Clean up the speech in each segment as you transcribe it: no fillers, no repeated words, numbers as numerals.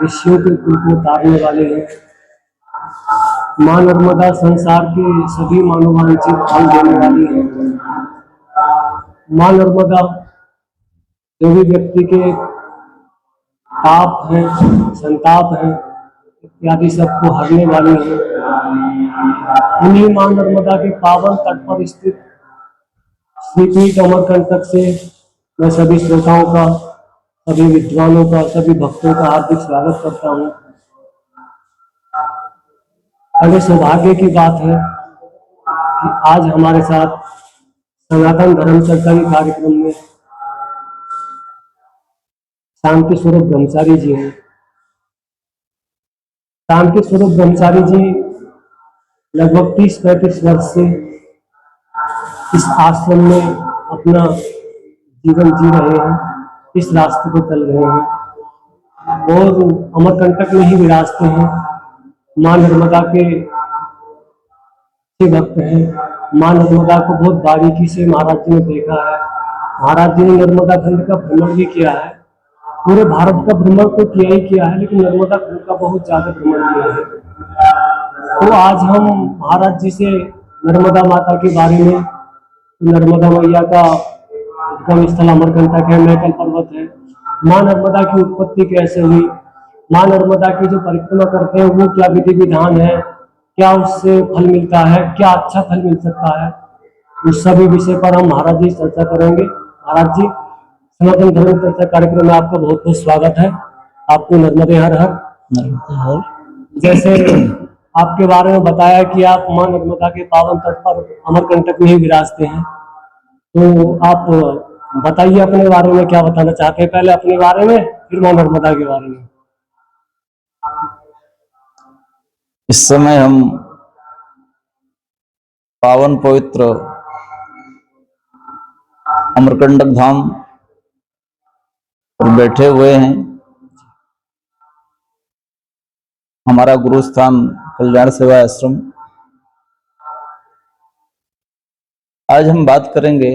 ऋषियों के कुल को उतारने वाले हैं। माँ नर्मदा संसार के सभी मानवांछित फल देने वाली है। माँ नर्मदा जो भी व्यक्ति के ताप है, संताप है इत्यादि सबको हरने वाली है। उन्हीं माँ नर्मदा के पावन तट पर स्थित श्रीपीठ अमरकंटक से मैं सभी श्रोताओं का, सभी विद्वानों का, सभी भक्तों का हार्दिक स्वागत करता हूँ। बड़े सौभाग्य की बात है कि आज हमारे साथ सनातन धर्म चर्चा के कार्यक्रम में शांति स्वरूप ब्रह्मचारी जी हैं। शांति स्वरूप ब्रह्मचारी जी लगभग 30-35 वर्ष से इस आश्रम में अपना जीवन जी रहे हैं, इस रास्ते को चल रहे हैं और अमरकंटक में ही विराजते हैं। माँ नर्मदा के भक्त हैं। माँ नर्मदा को बहुत बारीकी से महाराज जी ने देखा है। महाराज जी ने नर्मदा खंड का भ्रमण भी किया है। पूरे भारत का भ्रमण तो किया ही किया है, लेकिन नर्मदा खंड का बहुत ज्यादा भ्रमण किया है। तो आज हम महाराज जी से नर्मदा माता के बारे में, नर्मदा मैया का उद्गम स्थल अमरकंटक है, मैकल पर्वत है, माँ नर्मदा की उत्पत्ति कैसे हुई, माँ नर्मदा की जो परिक्रमा करते हैं वो क्या विधि विधान है, क्या उससे फल मिलता है, क्या अच्छा फल मिल सकता है, उस सभी विषय पर हम महाराज जी चर्चा करेंगे। महाराज जी, सनातन धर्म चर्चा कार्यक्रम में आपका बहुत बहुत स्वागत है। आपको नर्मदे हर हर। नर्मदे हर। जैसे आपके बारे में बताया कि आप माँ नर्मदा के पावन तट पर अमरकंटक में ही विराजते हैं, तो आप बताइए अपने बारे में क्या बताना चाहते हैं। पहले अपने बारे में, फिर माँ नर्मदा के बारे में। इस समय हम पावन पवित्र अमरकंटक धाम पर बैठे हुए हैं। हमारा गुरु स्थान कल्याण सेवा आश्रम। आज हम बात करेंगे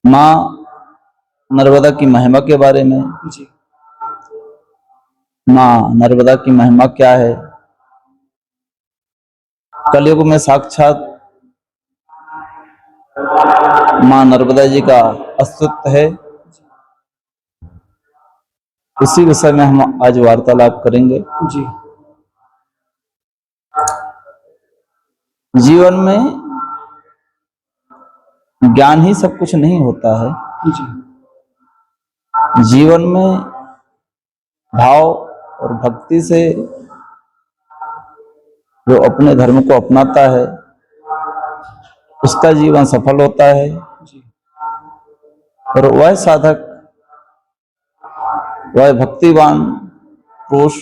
माँ नर्मदा की महिमा के बारे में। जी। माँ नर्मदा की महिमा क्या है? कलयुग में साक्षात माँ नर्मदा जी का अस्तित्व है। इसी विषय में हम आज वार्तालाप करेंगे। जी। जीवन में ज्ञान ही सब कुछ नहीं होता है। जी। जीवन में भाव और भक्ति से जो अपने धर्म को अपनाता है उसका जीवन सफल होता है। जी। और वह साधक, वह भक्तिवान पुरुष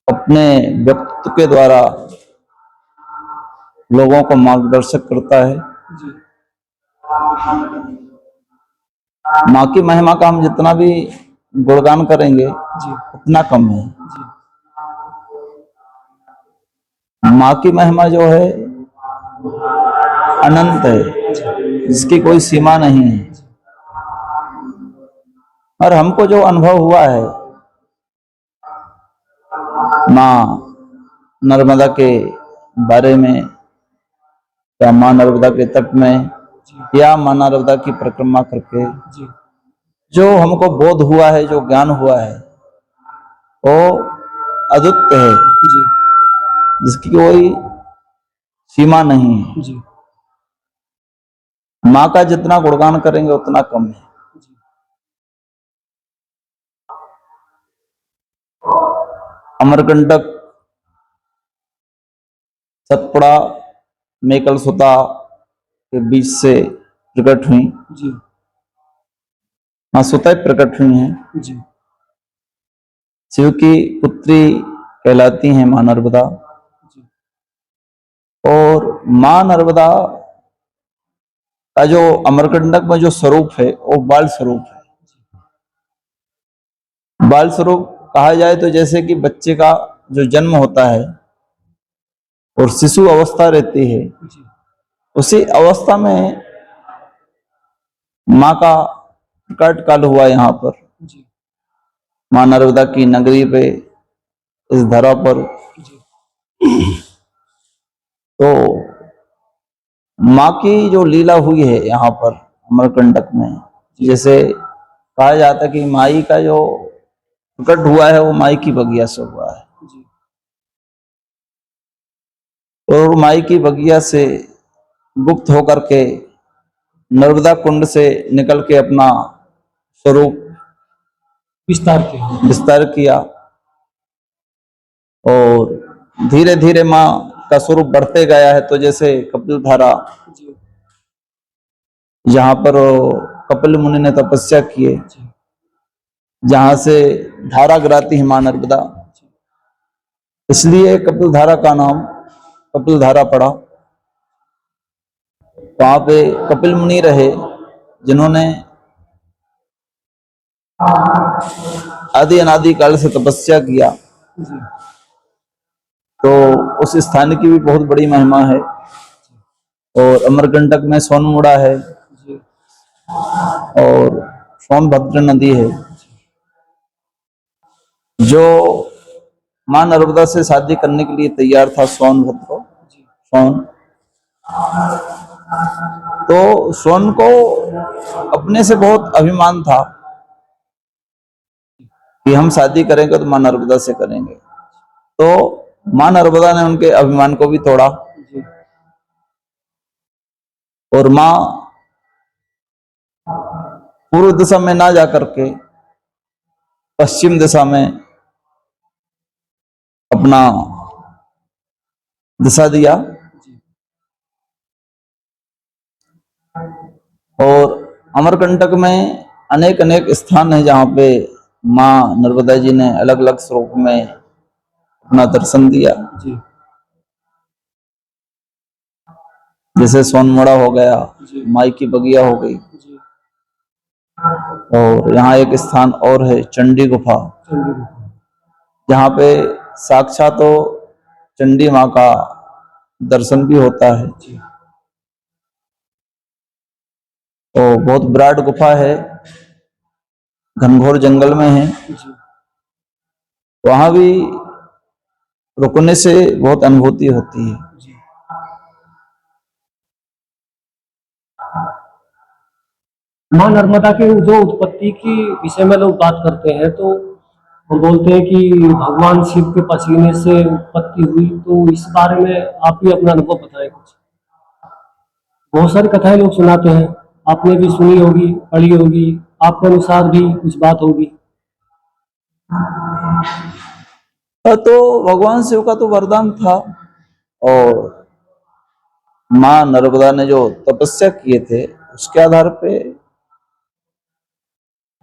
अपने व्यक्तित्व के द्वारा लोगों को मार्गदर्शक करता है। जी। माँ की महिमा का हम जितना भी गुणगान करेंगे जी। उतना कम है। जी। माँ की महिमा जो है अनंत है, जिसकी कोई सीमा नहीं है। और हमको जो अनुभव हुआ है माँ नर्मदा के बारे में, या माँ नर्मदा के तट में, या माँ नर्मदा की परिक्रमा करके जो हमको बोध हुआ है, जो ज्ञान हुआ है, वो अद्वितीय है, जिसकी कोई सीमा नहीं है। जी। माँ का जितना गुणगान करेंगे उतना कम है। अमरकंटक, सतपुड़ा, मेकल सुता के बीच से प्रकट हुई। जी। माँ सुता प्रकट हुई हैं। जी। शिव की पुत्री कहलाती हैं माँ नर्मदा। और माँ नर्मदा का जो अमरकंटक में जो स्वरूप है वो बाल स्वरूप है। बाल स्वरूप कहा जाए तो जैसे कि बच्चे का जो जन्म होता है और शिशु अवस्था रहती है, उसी अवस्था में माँ का प्रकट काल हुआ यहाँ पर जी माँ नर्मदा की नगरी पे, इस धरा पर। जी तो माँ की जो लीला हुई है यहाँ पर अमरकंटक में, जैसे कहा जाता है कि माई का जो प्रकट हुआ है वो माई की बगिया से हुआ है, जी और माई की बगिया से गुप्त होकर के नर्मदा कुंड से निकल के अपना स्वरूप विस्तार के। विस्तार किया, और धीरे धीरे माँ का स्वरूप बढ़ते गया है। तो जैसे कपिल धारा, जी जहाँ पर कपिल मुनि ने तपस्या किए, जी जहाँ से धारा गिराती है माँ नर्मदा, इसलिए कपिल धारा का नाम कपिल धारा पड़ा। वहां पे कपिल मुनि रहे, जिन्होंने आदि अनादि काल से तपस्या किया। जी तो उस स्थान की भी बहुत बड़ी महिमा है। और अमरकंटक में सोनमुड़ा है, जी और सोनभद्र नदी है, जो मां नर्मदा से शादी करने के लिए तैयार था। सोनभद्र, जी सोन, तो सोन को अपने से बहुत अभिमान था कि हम शादी करेंगे तो मां नर्मदा से करेंगे। तो मां नर्मदा ने उनके अभिमान को भी तोड़ा, जी और मां पूर्व दिशा में ना जाकर के पश्चिम दिशा में अपना दिशा दिया। जी और अमरकंटक में अनेक अनेक स्थान है जहाँ पे माँ नर्मदा जी ने अलग अलग स्वरूप में अपना दर्शन दिया। जी जैसे सोनमुड़ा हो गया, जी माई की बगिया हो गई, जी और यहाँ एक स्थान और है चंडी गुफा, चंडी गुफा। जहाँ पे साक्षात तो चंडी माँ का दर्शन भी होता है। जी तो बहुत विराट गुफा है, घनघोर जंगल में है। जी वहां भी रुकने से बहुत अनुभूति होती है। जी माँ नर्मदा के जो उत्पत्ति की विषय में लोग बात करते हैं, तो हम बोलते हैं कि भगवान शिव के पसीने से उत्पत्ति हुई। तो इस बारे में आप भी अपना अनुभव बताएं कुछ। बहुत सारी कथाएं लोग सुनाते हैं, आपने भी सुनी होगी, पढ़ी होगी, आपके अनुसार भी कुछ बात होगी। तो भगवान शिव का तो वरदान था, और माँ नर्मदा ने जो तपस्या किए थे उसके आधार पे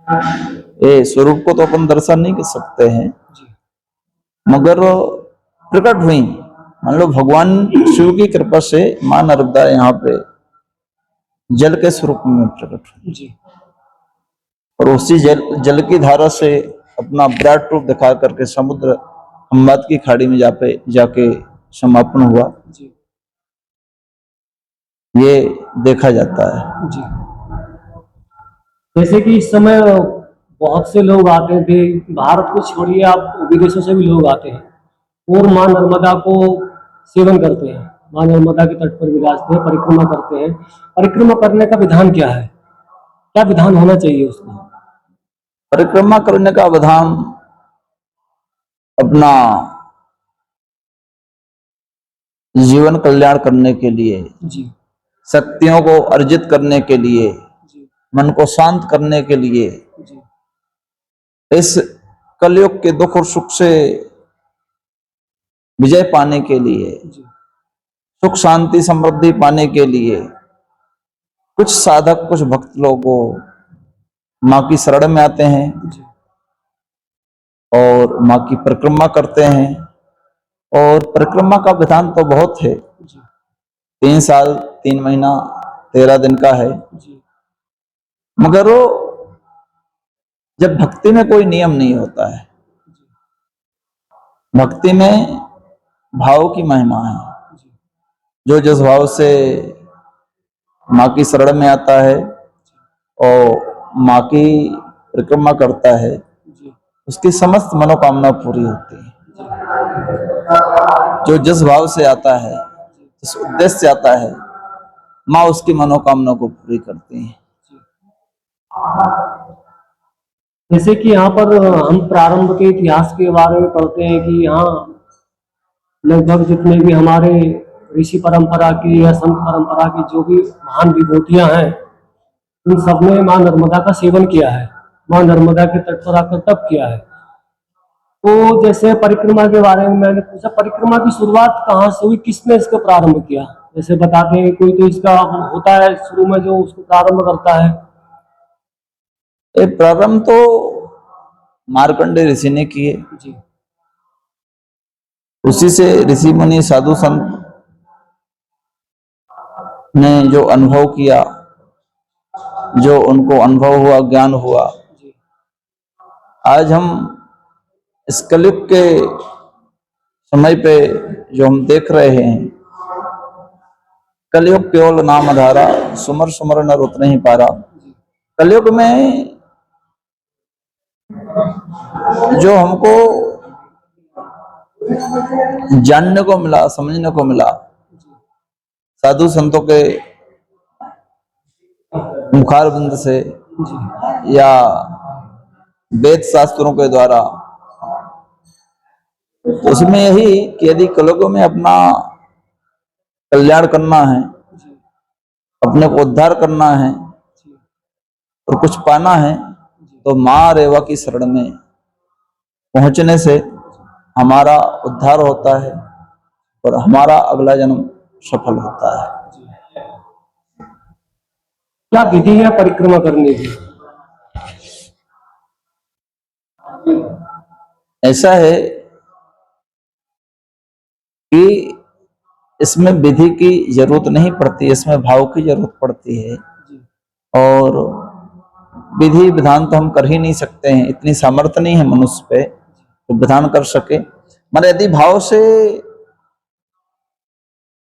ये स्वरूप को तो अपन दर्शन नहीं कर सकते हैं, जी मगर प्रकट हुई। मान लो भगवान शिव की कृपा से माँ नर्मदा यहाँ पे जल के स्वरूप में प्रकट हुई, जी और उसी जल की धारा से अपना विराट रूप दिखा करके समुद्र अम्बात की खाड़ी में जाके समापन हुआ, जी ये देखा जाता है। जी जैसे कि इस समय बहुत से लोग आते थे, भारत को छोड़िए आप, विदेशों से भी लोग आते हैं और माँ नर्मदा को सेवन करते हैं, माँ नर्मदा के तट पर विराजते हैं, परिक्रमा करते हैं। परिक्रमा करने का विधान क्या है, क्या विधान होना चाहिए उसका? परिक्रमा करने का विधान अपना जीवन कल्याण करने के लिए, जी शक्तियों को अर्जित करने के लिए, जी मन को शांत करने के लिए, जी इस कलयुग के दुख और सुख से विजय पाने के लिए, जी सुख शांति समृद्धि पाने के लिए, कुछ साधक, कुछ भक्त लोगों माँ की शरण में आते हैं जी और माँ की परिक्रमा करते हैं। और परिक्रमा का विधान तो बहुत है, जी 3 साल 3 महीना 13 दिन का है, जी मगर वो जब भक्ति में कोई नियम नहीं होता है, भक्ति में भाव की महिमा है। जी जो जिस भाव से माँ की शरण में आता है और माँ की परिक्रमा करता है जी उसकी समस्त मनोकामना पूरी होती है। जो जिस भाव से आता है, जिस उद्देश्य से आता है, माँ उसकी मनोकामना को पूरी करती है। जैसे कि यहाँ पर हम प्रारंभ के इतिहास के बारे में पढ़ते हैं कि यहाँ लगभग जितने भी हमारे ऋषि परंपरा की या संत परंपरा की जो भी महान विभूतियां हैं, उन सब ने माँ नर्मदा का सेवन किया है, माँ नर्मदा के तट पर आकर तप किया है। तो जैसे परिक्रमा के बारे में मैंने पूछा, परिक्रमा की शुरुआत कहाँ से हुई, किसने इसका प्रारंभ किया? जैसे बताते हैं कोई तो इसका होता है शुरू में जो उसको प्रारंभ करता है। ये प्रारंभ तो मार्कंडेय ऋषि ने किए, जी उसी से ऋषि मुनि साधु संत ने जो अनुभव किया, जो उनको अनुभव हुआ, ज्ञान हुआ, जी आज हम इस कलयुग के समय पे जो हम देख रहे हैं, कलयुग केवल नाम आधारा, सुमर सुमर नर उतने ही पारा। कलयुग में जो हमको जानने को मिला, समझने को मिला, साधु संतों के मुखारबिंद से या वेद शास्त्रों के द्वारा, तो उसमें यही कि यदि कलयुग में अपना कल्याण करना है, अपने को उद्धार करना है और कुछ पाना है, तो माँ रेवा की शरण में पहुंचने से हमारा उद्धार होता है और हमारा अगला जन्म सफल होता है। क्या विधि है परिक्रमा करने की? ऐसा है कि इसमें विधि की जरूरत नहीं पड़ती, इसमें भाव की जरूरत पड़ती है। और विधि विधान तो हम कर ही नहीं सकते हैं, इतनी सामर्थ्य नहीं है मनुष्य पे तो विधान कर सके। मगर यदि भाव से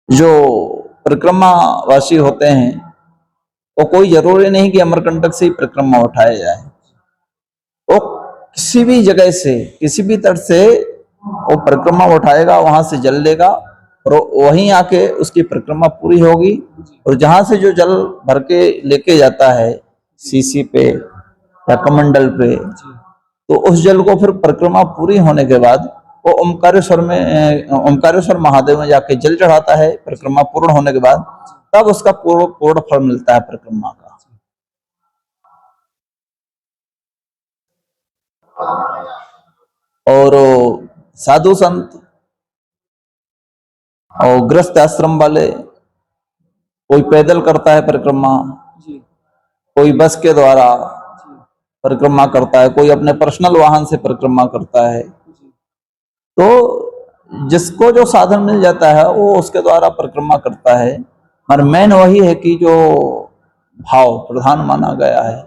जो परिक्रमावासी होते हैं, वो कोई जरूरी नहीं कि अमरकंटक से ही परिक्रमा उठाया जाए, वो किसी भी जगह से, किसी भी तट से वो परिक्रमा उठाएगा, वहां से जल लेगा और वहीं आके उसकी परिक्रमा पूरी होगी। और जहां से जो जल भर के लेके जाता है सीसी पे या कमंडल पे, तो उस जल को फिर परिक्रमा पूरी होने के बाद वो ओमकारेश्वर महादेव में जाके जल चढ़ाता है। परिक्रमा पूर्ण होने के बाद तब उसका पूर्ण फल मिलता है परिक्रमा का। और साधु संत और गृहस्थ आश्रम वाले, कोई पैदल करता है परिक्रमा, कोई बस के द्वारा परिक्रमा करता है, कोई अपने पर्सनल वाहन से परिक्रमा करता है। तो जिसको जो साधन मिल जाता है वो उसके द्वारा परिक्रमा करता है। पर मेन वही है कि जो भाव प्रधान माना गया है,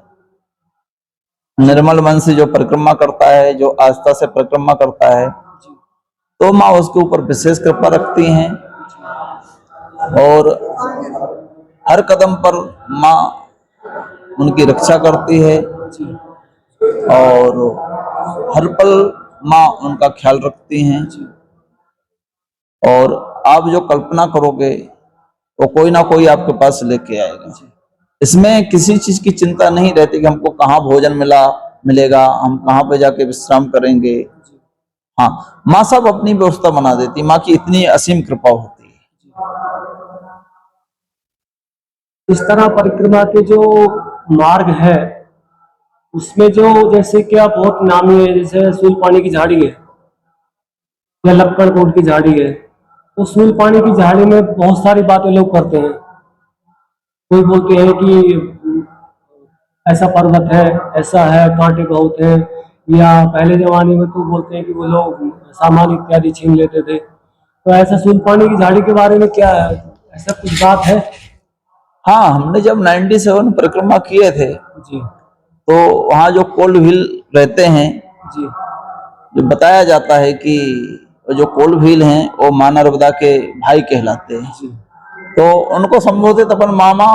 निर्मल मन से जो परिक्रमा करता है, जो आस्था से परिक्रमा करता है, तो माँ उसके ऊपर विशेष कृपा रखती हैं और हर कदम पर माँ उनकी रक्षा करती है और हर पल माँ उनका ख्याल रखती हैं। और आप जो कल्पना करोगे वो कोई ना कोई आपके पास लेके आएगा। इसमें किसी चीज की चिंता नहीं रहती कि हमको कहाँ भोजन मिलेगा, हम कहाँ पे जाके विश्राम करेंगे। हाँ, माँ सब अपनी व्यवस्था बना देती, माँ की इतनी असीम कृपा होती है। इस तरह परिक्रमा के जो मार्ग है उसमें जो जैसे क्या बहुत नामी है, जैसे सूलपानी की झाड़ी है या लक्कड़ कोट की झाड़ी है, तो सूलपानी की झाड़ी में बहुत सारी बातें लोग करते हैं। कोई बोलते हैं कि ऐसा पर्वत है, ऐसा है, कांटे बहुत है, या पहले जमाने में तो बोलते हैं कि वो लोग सामान इत्यादि छीन लेते थे। तो ऐसा सूलपानी की झाड़ी के बारे में क्या है, ऐसा कुछ बात है? हाँ, हमने जब 97 परिक्रमा किए थे जी तो वहाँ जो कोल्ड व्हील रहते हैं, जी जो बताया जाता है कि जो कोल्ड व्हील हैं वो माँ नर्मदा के भाई कहलाते हैं। तो उनको संबोधित अपन मामा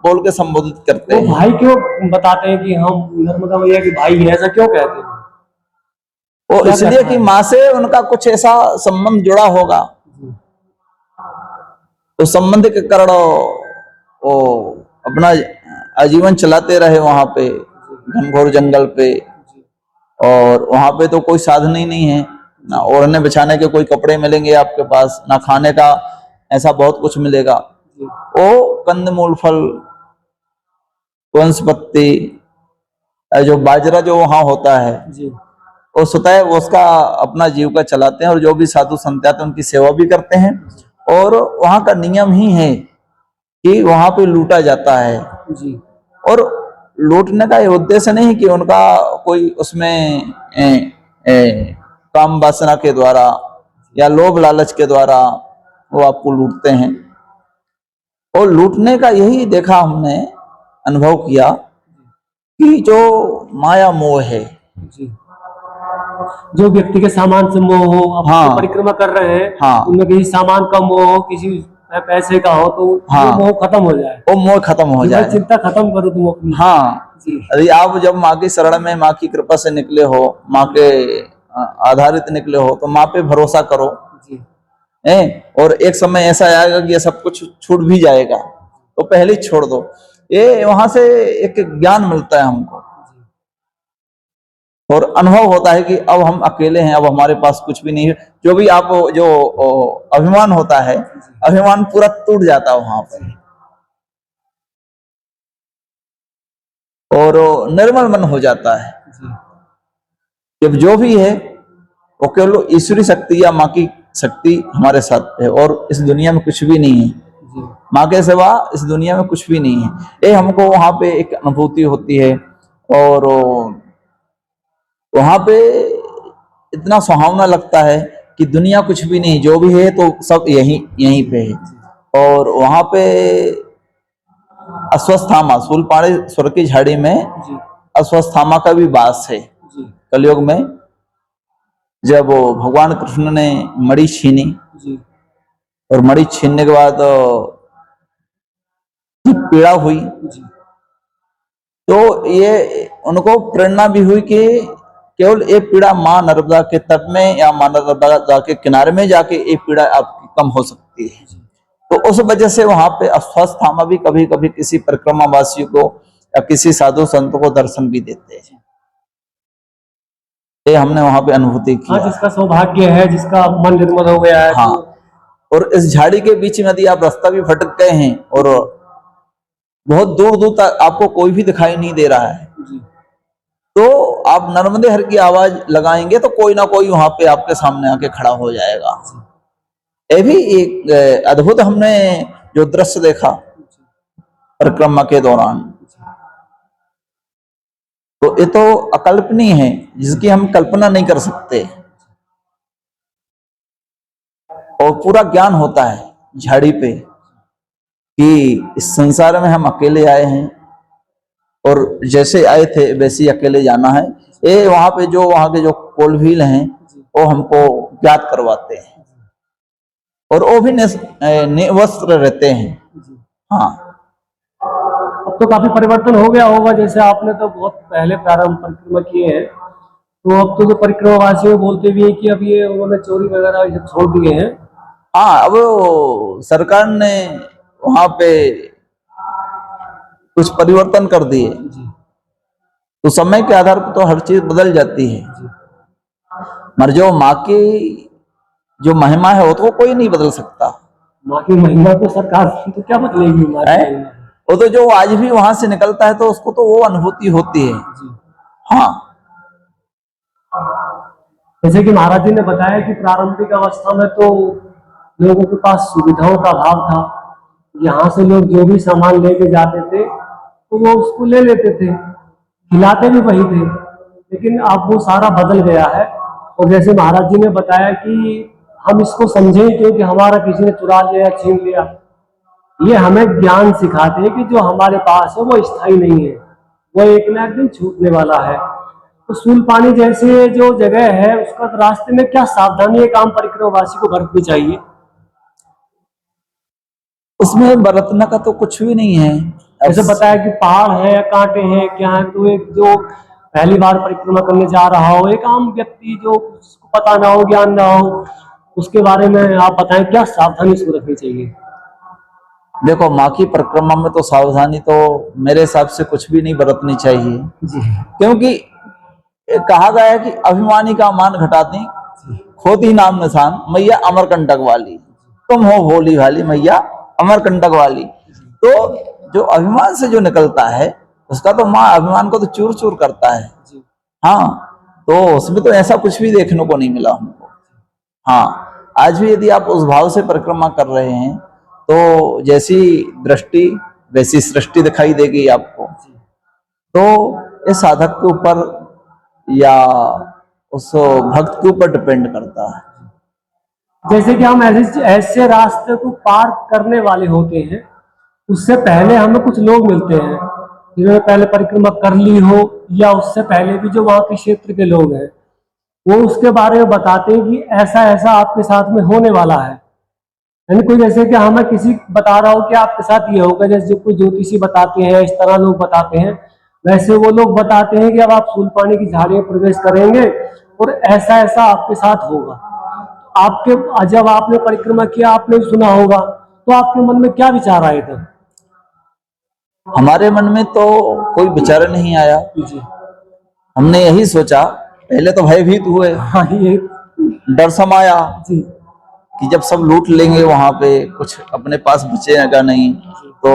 बोल के संबोधित करते वो हैं। भाई क्यों बताते हैं कि हम नर्मदा मैया के भाई हैं, ऐसा क्यों कहते हैं? वो क्या इसलिए करना कि है? माँ से उनका कुछ ऐसा संबंध जुड़ा होगा, जी, तो संबंध के कारण वो अपना आजीवन चलाते रहे वहां पे घनघोर जंगल पे। जी, और वहां पे तो कोई साधन ही नहीं है, ना ओढ़ने बिछाने के कोई कपड़े मिलेंगे आपके पास, ना खाने का ऐसा बहुत कुछ मिलेगा। जी, वो कंदमूल फल, वनस्पति, जो बाजरा जो वहां होता है, जी, वो स्वतः वो उसका अपना जीविका चलाते हैं। और जो भी साधु संत आते हैं उनकी सेवा भी करते हैं। और वहां का नियम ही है कि वहां पे लूटा जाता है। जी, और लूटने का ये उद्देश्य नहीं कि उनका कोई उसमें काम वासना के द्वारा या लोभ लालच के द्वारा वो आपको लूटते हैं। और लूटने का यही देखा हमने, अनुभव किया कि जो माया मोह है। जी। जो व्यक्ति के सामान से मोह हो, आप जो हाँ परिक्रमा कर रहे हैं, हाँ उनमें किसी सामान का मोह हो, किसी पैसे का हो, तो वो हाँ, मोह खत्म हो जाए वो मोह खत्म हो कि भाई जाए। चिंता खत्म करो तुम अपनी। हाँ, जी, यदि आप जब माँ की शरण में, माँ की कृपा से निकले हो, माँ के आधारित निकले हो, तो माँ पे भरोसा करो। जी, और एक समय ऐसा आएगा कि ये सब कुछ छूट भी जाएगा, तो पहले ही छोड़ दो। ये वहां से एक ज्ञान मिलता है हमको, जी, और अनुभव होता है कि अब हम अकेले हैं, अब हमारे पास कुछ भी नहीं है। जो भी आप जो अभिमान होता है, अभिमान पूरा टूट जाता है वहां पर, और निर्मल मन हो जाता है। जी, जब जो भी है वो केवल ईश्वरी शक्ति या माँ की शक्ति हमारे साथ है, और इस दुनिया में कुछ भी नहीं है। जी, माँ के सिवा इस दुनिया में कुछ भी नहीं है। ये हमको वहां पे एक अनुभूति होती है। और वहां पे इतना सुहावना लगता है कि दुनिया कुछ भी नहीं, जो भी है तो सब यहीं यहीं पे है। और वहां पे अश्वत्थामा, शूलपाणेश्वर की झाड़ी में जी, अश्वत्थामा का भी वास है। जी, कलयुग में जब भगवान कृष्ण ने मणि छीनी, जी, और मणि छीनने के बाद पीड़ा हुई, जी, तो ये उनको प्रेरणा भी हुई कि केवल ये पीड़ा माँ नर्मदा के तट में या माँ नर्मदा के किनारे में जाके ये पीड़ा आपकी कम हो सकती है। जी, तो उस वजह से वहां पे अश्वत्थामा भी कभी कभी किसी परिक्रमा वासियों को या किसी साधु संत को दर्शन भी देते हैं। ये हमने वहां पे अनुभूति हाँ, किया है। जिसका सौभाग्य है, जिसका मन निर्मल हो गया है, हाँ, तो और इस झाड़ी के बीच में यदि आप रास्ता भी भटक गए हैं और बहुत दूर दूर तक आपको कोई भी दिखाई नहीं दे रहा है, जी, तो आप नर्मदे हर की आवाज लगाएंगे तो कोई ना कोई वहां पे आपके सामने आके खड़ा हो जाएगा। जी, ये भी एक अद्भुत हमने जो दृश्य देखा जी, परिक्रमा के दौरान, तो ये तो अकल्पनीय है, जिसकी हम कल्पना नहीं कर सकते। और पूरा ज्ञान होता है झाड़ी पे कि इस संसार में हम अकेले आए हैं, और जैसे आए थे वैसे ही अकेले जाना है। ये वहां पे जो वहां के जो कोलभील हैं जी, वो हमको ज्ञात करवाते हैं, और वो भी निवस्त्र रहते हैं। जी। हाँ अब तो काफी परिवर्तन हो गया होगा, जैसे आपने तो बहुत पहले प्रारंभ परिक्रमा किए हैं, तो अब तो जो परिक्रमा वासी बोलते भी हैं कि अब ये उन्होंने चोरी वगैरह ये सब छोड़ दिए हैं। हाँ, अब वो सरकार ने वहां पे कुछ परिवर्तन कर दिए, जी, तो समय के आधार पर तो हर चीज बदल जाती है। जी, मगर जो माँ की जो महिमा है वो तो कोई नहीं बदल सकता माँ की महिमा तो सरकार तो क्या बदलेगी माँ है। की महिमा? वो तो जो आज भी वहां से निकलता है तो उसको तो वो अनुभूति होती है। जी, हाँ जैसे कि महाराज जी ने बताया कि प्रारंभिक अवस्था में तो लोगों के पास सुविधाओं का अभाव था। यहाँ से लोग जो भी सामान लेके जाते थे तो वो उसको ले लेते थे, खिलाते भी वही थे। लेकिन अब वो सारा बदल गया है। और जैसे महाराज जी ने बताया कि हम इसको समझें क्योंकि हमारा किसी ने चुरा लिया, छीन लिया, ये हमें ज्ञान सिखाते हैं कि जो हमारे पास है वो स्थायी नहीं है, वो एक ना एक दिन छूटने वाला है। तो सूल पानी जैसे जो जगह है उसका तो रास्ते में क्या सावधानी एक आम परिक्रमावासी को बरतनी चाहिए? उसमें बरतना का तो कुछ भी नहीं है। जैसे बताया कि पहाड़ है या कांटे हैं क्या है, तो एक जो पहली बार परिक्रमा करने जा रहा हो, एक आम व्यक्ति जो उसको पता ना हो, ज्ञान ना हो, उसके बारे में आप बताएं क्या सावधानी इसको रखनी चाहिए। देखो, माँ की परिक्रमा में तो सावधानी तो मेरे हिसाब से कुछ भी नहीं बरतनी चाहिए, जी क्योंकि कहा गया है कि अभिमानी का मान घटाती खोती नाम निशान मैया अमरकंटक वाली, तुम हो भोली भाली मैया अमरकंटक वाली। तो जो अभिमान से जो निकलता है उसका तो माँ अभिमान को तो चूर चूर करता है। जी हाँ, तो उसमें तो ऐसा कुछ भी देखने को नहीं मिला हमको। हाँ, आज भी यदि आप उस भाव से परिक्रमा कर रहे हैं तो जैसी दृष्टि वैसी सृष्टि दिखाई देगी आपको। तो इस साधक के ऊपर या उस भक्त के ऊपर डिपेंड करता है। जैसे कि हम ऐसे रास्ते को पार करने वाले होते हैं, उससे पहले हमें कुछ लोग मिलते हैं जिन्होंने पहले परिक्रमा कर ली हो, या उससे पहले भी जो वहाँ के क्षेत्र के लोग हैं वो उसके बारे में बताते हैं कि ऐसा ऐसा आपके साथ में होने वाला है। यानी कोई जैसे कि हमें किसी बता रहा हो कि आपके साथ ये होगा, जैसे कोई ज्योतिषी बताते हैं, इस तरह लोग बताते हैं, वैसे वो लोग बताते हैं कि अब आप सूलपानी की झाड़ी में प्रवेश करेंगे और ऐसा ऐसा आपके साथ होगा। आपके जब आपने परिक्रमा किया, आपने भी सुना होगा, तो आपके मन में क्या विचार आए थे। हमारे मन में तो कोई विचार नहीं आया। जी हमने यही सोचा, पहले तो भयभीत हुए, हाँ, ये डर समाया जी कि जब सब लूट लेंगे वहां पे कुछ अपने पास बचेगा नहीं, तो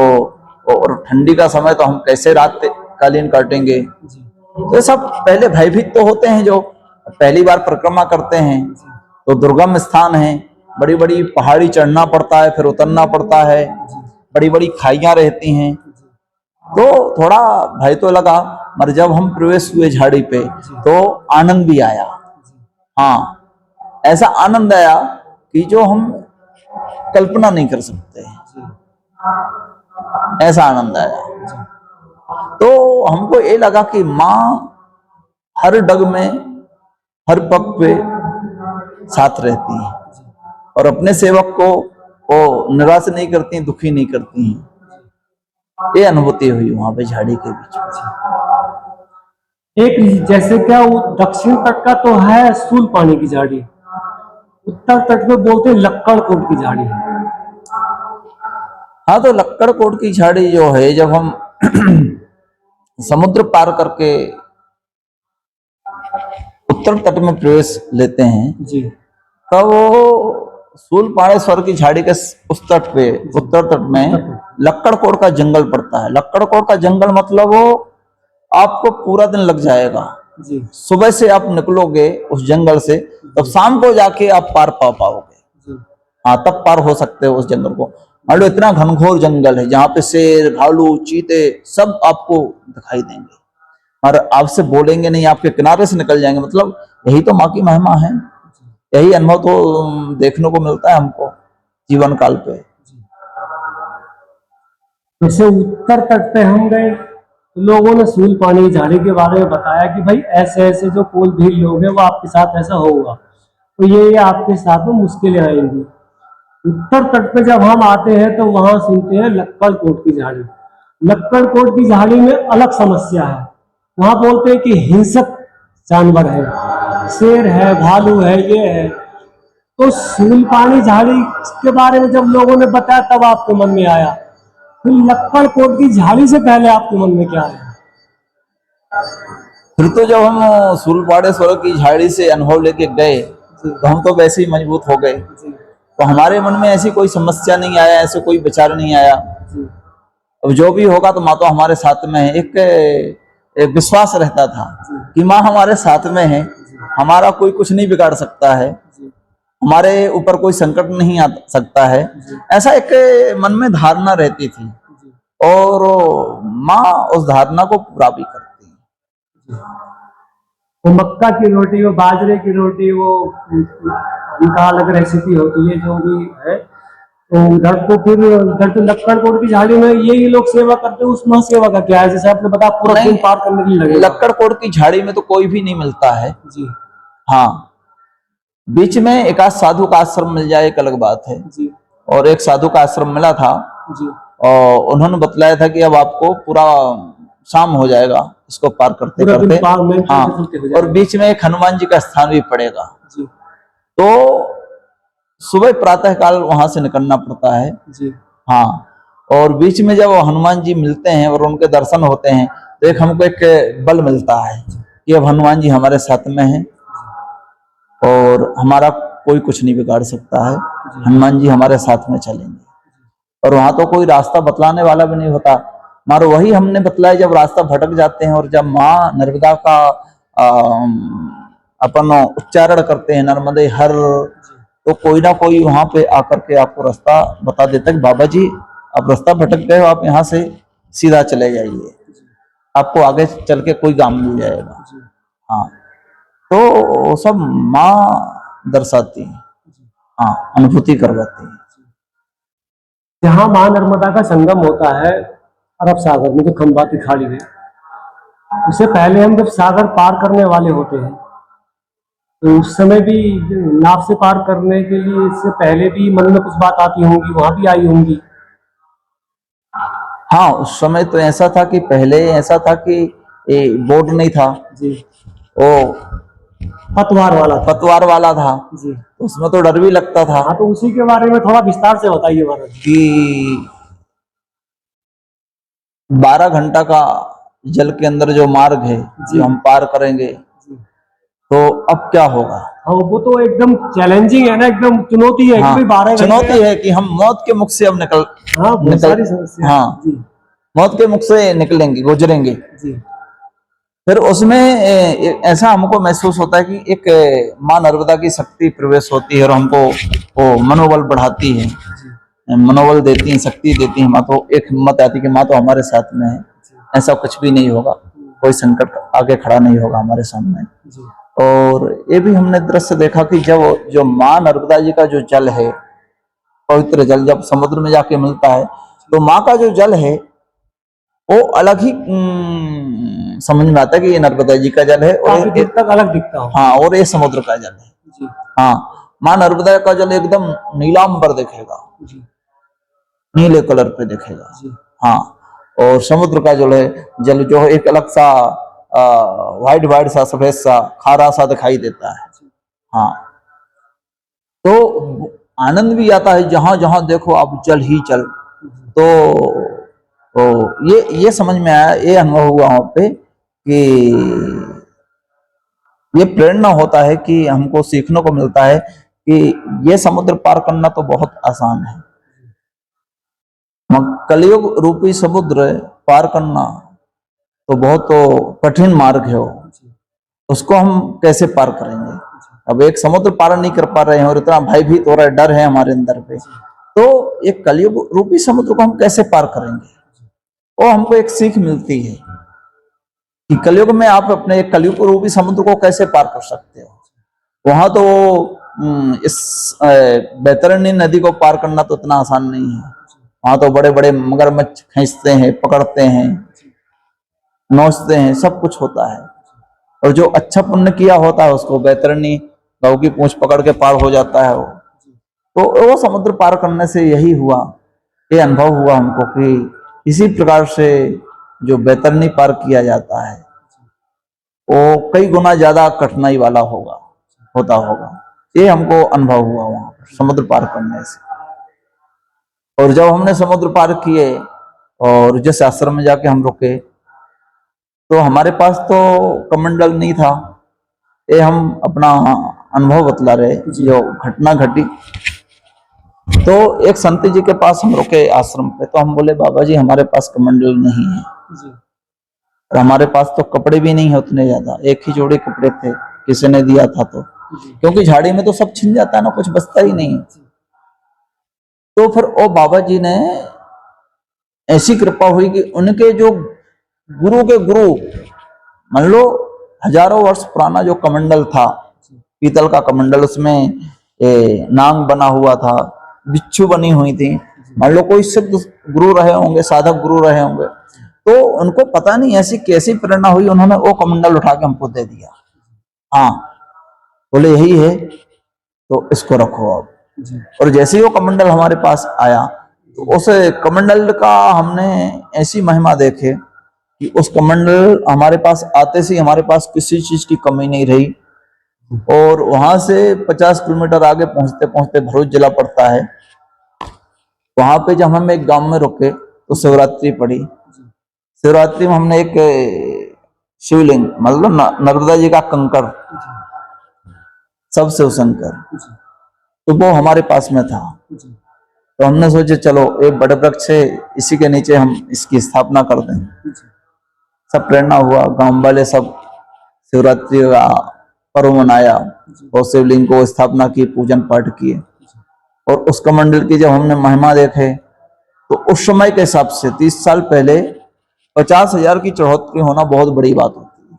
और ठंडी का समय तो हम कैसे रात कालीन काटेंगे। जी तो सब पहले भयभीत तो होते हैं, जो पहली बार परिक्रमा करते हैं तो दुर्गम स्थान है, बड़ी बड़ी पहाड़ी चढ़ना पड़ता है, फिर उतरना पड़ता है, बड़ी बड़ी खाइयां रहती हैं, तो थोड़ा भय तो लगा। मगर जब हम प्रवेश हुए झाड़ी पे तो आनंद भी आया। हाँ, ऐसा आनंद आया कि जो हम कल्पना नहीं कर सकते, ऐसा आनंद आया। तो हमको ये लगा कि माँ हर डग में, हर पग पे साथ रहती है और अपने सेवक को वो निराश नहीं करती, दुखी नहीं करती हैं। ये अनुभूति हुई वहां पे झाड़ी के बीच में। एक जैसे क्या वो दक्षिण तट का तो है सूलपानी की झाड़ी, उत्तर तट में बोलते हैं लक्कड़कोट की झाड़ी। हाँ, तो लक्कड़कोट की झाड़ी जो है, जब हम समुद्र पार करके उत्तर तट में प्रवेश लेते हैं जी तब वो सूलपाणेश्वर की झाड़ी के उस तट पे, उत्तर तट में लक्कड़कोट का जंगल पड़ता है। लक्कड़कोट का जंगल मतलब वो आपको पूरा दिन लग जाएगा। जी सुबह से आप निकलोगे उस जंगल से, तब शाम को जाके आप पार पा पाओगे। जी हाँ, तब पार हो सकते हो उस जंगल को। मान लो इतना घनघोर जंगल है जहाँ पे शेर, भालू, चीते सब आपको दिखाई देंगे और आपसे बोलेंगे नहीं, आपके किनारे से निकल जाएंगे। मतलब यही तो माँ की महिमा है, यही अनुभव तो देखने को मिलता है हमको जीवन काल पे। जैसे उत्तर तट पे हम गए तो लोगों ने सूलपानी की झाड़ी के बारे में बताया कि भाई ऐसे ऐसे जो कोई भी लोग हैं वो आपके साथ ऐसा होगा, तो ये आपके साथ में मुश्किलें आएंगी। उत्तर तट पे जब हम आते हैं तो वहां सुनते हैं लक्कड़कोट की झाड़ी। लक्कड़कोट की झाड़ी में अलग समस्या है, वहां बोलते हैं कि हिंसक जानवर है, शेर है, भालू है, ये है। तो सूलपानी झाड़ी के बारे में जब लोगों ने बताया तब आपके मन में आया, फिर लक्कड़कोट की झाड़ी से पहले आपके मन में क्या आया। फिर तो जब हम सूलपाणेश्वर की झाड़ी से अनुभव लेके गए तो हम तो वैसे ही मजबूत हो गए। तो हमारे मन में ऐसी कोई समस्या नहीं आया, ऐसे कोई विचार नहीं आया। अब जो भी होगा तो माँ तो हमारे साथ में है। एक विश्वास रहता था कि माँ हमारे साथ में है, हमारा कोई कुछ नहीं बिगाड़ सकता है, हमारे ऊपर कोई संकट नहीं आ सकता है, ऐसा एक मन में धारणा रहती थी। और माँ उस धारणा को पूरा भी करती है। वो मक्का की रोटी, वो बाजरे की रोटी, वो उनका अलग रेसिपी होती है जो भी है। तो उधर तो फिर उधर तो लक्कड़कोट की झाड़ी में यही लोग सेवा करते हैं। उस महा सेवा का क्या है, जैसे आपने बताया पूरा दिन पार करने के लिए लगेगा। लक्कड़कोट की झाड़ी में तो कोई भी नहीं मिलता है जी हाँ, बीच में एक आध साधु का आश्रम मिल जाए एक अलग बात है। जी और एक साधु का आश्रम मिला था जी और उन्होंने बतलाया था कि अब आपको पूरा शाम हो जाएगा इसको पार करते पूरा दिन करते। पार में हाँ, चलते हो और जाएगा। बीच में एक हनुमान जी का स्थान भी पड़ेगा। जी तो सुबह प्रातः काल वहां से निकलना पड़ता है। जी हाँ, और बीच में जब हनुमान जी मिलते हैं और उनके दर्शन होते हैं तो एक हमको एक बल मिलता है कि अब हनुमान जी हमारे साथ में हैं और हमारा कोई कुछ नहीं बिगाड़ सकता है, हनुमान जी हमारे साथ में चलेंगे। और वहां तो कोई रास्ता बतलाने वाला भी नहीं होता, मारो वही हमने बतलाया जब रास्ता भटक जाते हैं और जब माँ नर्मदा का अपन उच्चारण करते हैं नर्मदे हर, तो कोई ना कोई वहां पे आकर के आपको रास्ता बता देता है कि बाबा जी आप रास्ता भटक गए हो, आप यहाँ से सीधा चले जाइए, आपको आगे चल के कोई काम मिल जाएगा। हाँ, तो वो सब माँ दर्शाती है, हाँ, अनुभूति करवाती है। जहाँ माँ नर्मदा का संगम होता है अरब सागर में, जो खंबाती खाड़ी है, उससे पहले हम जब सागर पार करने वाले होते हैं तो उस समय भी नाव से पार करने के लिए इससे पहले भी मन में कुछ बात आती होंगी, वहां भी आई होंगी। हाँ, उस समय तो ऐसा था कि पहले ऐसा था कि बोर्ड नहीं था जी, वो पतवार वाला था जी। उसमें तो डर भी लगता था। हाँ, तो उसी के बारे में थोड़ा विस्तार से बताइए महाराज जी। कि 12 घंटा का जल के अंदर जो मार्ग है जी। जो हम पार करेंगे जी। तो अब क्या होगा। हाँ, वो तो एकदम चैलेंजिंग है ना, एकदम चुनौती है। हाँ, कि 12 चुनौती है कि हम मौत के मुख से अब हाँ, बहुत सारी समस्या। हाँ, जी मौत के मुख से निकलेंगे, गुजरेंगे। जी फिर उसमें ऐसा हमको महसूस होता है कि एक माँ नर्मदा की शक्ति प्रवेश होती है और हमको वो मनोबल बढ़ाती है, मनोबल देती है, शक्ति देती है। माँ तो एक हिम्मत आती है कि माँ तो हमारे साथ में है, ऐसा कुछ भी नहीं होगा, कोई संकट आगे खड़ा नहीं होगा हमारे सामने। जी और ये भी हमने दृश्य देखा कि जब जो माँ नर्मदा जी का जो जल है, पवित्र जल जब समुद्र में जाके मिलता है तो माँ का जो जल है वो अलग ही समझ में आता है कि ये नर्मदा जी का जल है काफी और दूर तक अलग दिखता हो। हाँ, और ये समुद्र का जल है। जी हाँ, माँ नर्मदा का जल एकदम नीलांबर दिखेगा, जी नीले कलर पे दिखेगा। जी हाँ, और समुद्र का जल जो है एक अलग सा व्हाइट व्हाइट सा, सफेद सा, खारा सा दिखाई देता है। हाँ, तो आनंद भी आता है, जहां जहां देखो आप जल ही जल। तो ये समझ में आया, ये अनुभव हुआ वहां पे कि ये प्रेरणा होता है कि हमको सीखने को मिलता है कि ये समुद्र पार करना तो बहुत आसान है, कलयुग रूपी समुद्र पार करना तो बहुत कठिन मार्ग है वो, उसको हम कैसे पार करेंगे। अब एक समुद्र पार नहीं कर पा रहे हैं और इतना भयभीत हो रहा है, डर है हमारे अंदर पे, तो एक कलयुग रूपी समुद्र को हम कैसे पार करेंगे। वो हमको एक सीख मिलती है कि कलयुग में आप अपने एक कलयुग रूपी समुद्र को कैसे पार कर सकते हो। वहां तो इस बैतरणी नदी को पार करना तो इतना आसान नहीं है, वहां तो बड़े बड़े मगरमच्छ खींचते हैं, पकड़ते हैं, नोचते हैं, सब कुछ होता है। और जो अच्छा पुण्य किया होता है उसको बैतरणी गौ की पूंछ पकड़ के पार हो जाता है वो। तो वो समुद्र पार करने से यही हुआ, ये अनुभव हुआ हमको कि इसी प्रकार से जो बैतरणी पार किया जाता है वो कई गुना ज्यादा कठिनाई वाला होता होगा। ये हमको अनुभव हुआ वहां पर समुद्र पार करने से। और जब हमने समुद्र पार किए और जिस आश्रम में जाके हम रुके तो हमारे पास तो कमंडल नहीं था, ये हम अपना अनुभव बतला रहे जो घटना घटी। तो एक संत जी के पास हम रुके आश्रम पे, तो हम बोले बाबा जी हमारे पास कमंडल नहीं है और हमारे पास तो कपड़े भी नहीं है उतने ज्यादा, एक ही जोड़ी कपड़े थे, किसी ने दिया था तो, क्योंकि झाड़ी में तो सब छिन जाता है ना, कुछ बचता ही नहीं। तो फिर ओ बाबा जी ने ऐसी कृपा हुई कि उनके जो गुरु के गुरु, मान लो हजारों वर्ष पुराना जो कमंडल था, पीतल का कमंडल, उसमें नांग बना हुआ था, बिच्छू बनी हुई थी, मान लो कोई सिद्ध गुरु रहे होंगे, साधक गुरु रहे होंगे, तो उनको पता नहीं ऐसी कैसी प्रेरणा हुई, उन्होंने वो कमंडल उठा के हमको दे दिया। हाँ, बोले यही है तो इसको रखो आप। और जैसे ही वो कमंडल हमारे पास आया तो उस कमंडल का हमने ऐसी महिमा देखे कि उस कमंडल हमारे पास आते से ही हमारे पास किसी चीज की कमी नहीं रही। और वहां से 50 किलोमीटर आगे पहुंचते पहुंचते भरूच जिला पड़ता है। वहां पे जब हम एक गांव में रुके तो शिवरात्रि पड़ी। शिवरात्रि में हमने एक शिवलिंग मतलब नर्मदा जी का कंकड़ सब शिव शंकर, तो वो हमारे पास में था। तो हमने सोचे चलो एक बड़े वृक्ष है, इसी के नीचे हम इसकी स्थापना कर दें। सब प्रेरणा हुआ, गांव वाले सब शिवरात्रि का पर्व मनाया और शिवलिंग को स्थापना की, पूजन पाठ किए। और उस कमंडल की जब हमने महिमा देखे तो उस समय के हिसाब से 30 साल पहले 50,000 की चढ़ोतरी होना बहुत बड़ी बात होती है।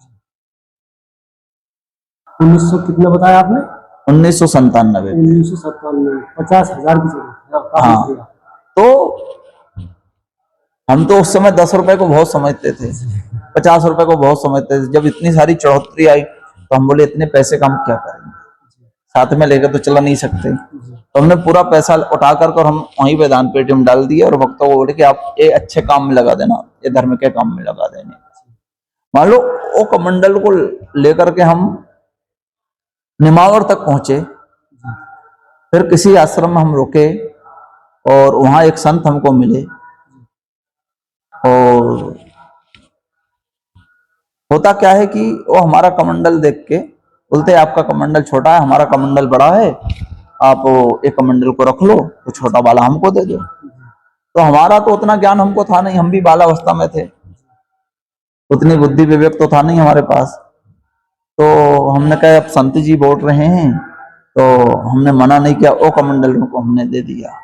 1900 कितना बताया आपने? 1997। 1997 50,000 की जरूरत है। हाँ, तो हम तो उस समय 10 रुपए को बहुत समझते थे, 50 रुपए को बहुत समझते थे। जब इतनी सारी चढ़ोतरी आई तो हम बोले इतने पैसे का हम क्या करेंगे, साथ में लेकर तो चला नहीं सकते। तो हमने पूरा पैसा उठा कर हम वहीं पे दान पेटी में डाल दिए और भक्तों को बोले कि आप ये अच्छे काम में लगा देना, ये धर्म के काम में लगा देने। मान लो वो कमंडल को लेकर के हम निमावर तक पहुंचे। फिर किसी आश्रम में हम रुके और वहां एक संत हमको मिले और होता क्या है कि वो हमारा कमंडल देख के बोलते आपका कमंडल छोटा है, हमारा कमंडल बड़ा है, आप एक कमंडल को रख लो तो छोटा वाला हमको दे दो। तो हमारा तो उतना ज्ञान हमको था नहीं, हम भी बालावस्था में थे, उतनी बुद्धि विवेक तो था नहीं हमारे पास। तो हमने कहा अब संत जी बोल रहे हैं तो हमने मना नहीं किया, वो कमंडल को हमने दे दिया।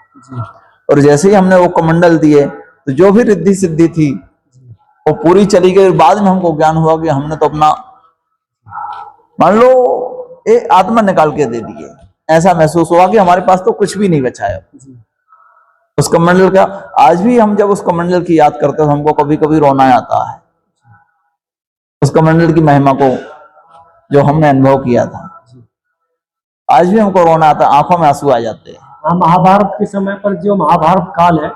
और जैसे ही हमने वो कमंडल दिए तो जो भी रिद्धि सिद्धि थी वो पूरी चली गई। बाद में हमको ज्ञान हुआ कि हमने तो अपना मान लो एक आत्मा निकाल के दे दिए। ऐसा महसूस हुआ कि हमारे पास तो कुछ भी नहीं बचा है उस कमंडल का। आज भी हम जब उस कमंडल की याद करते हैं तो हमको कभी कभी रोना आता है, उस कमंडल की महिमा को जो हमने अनुभव किया था। आज भी हमको रोना आता है, आंखों में आंसू आ जाते हैं। हाँ, महाभारत के समय पर जो महाभारत काल है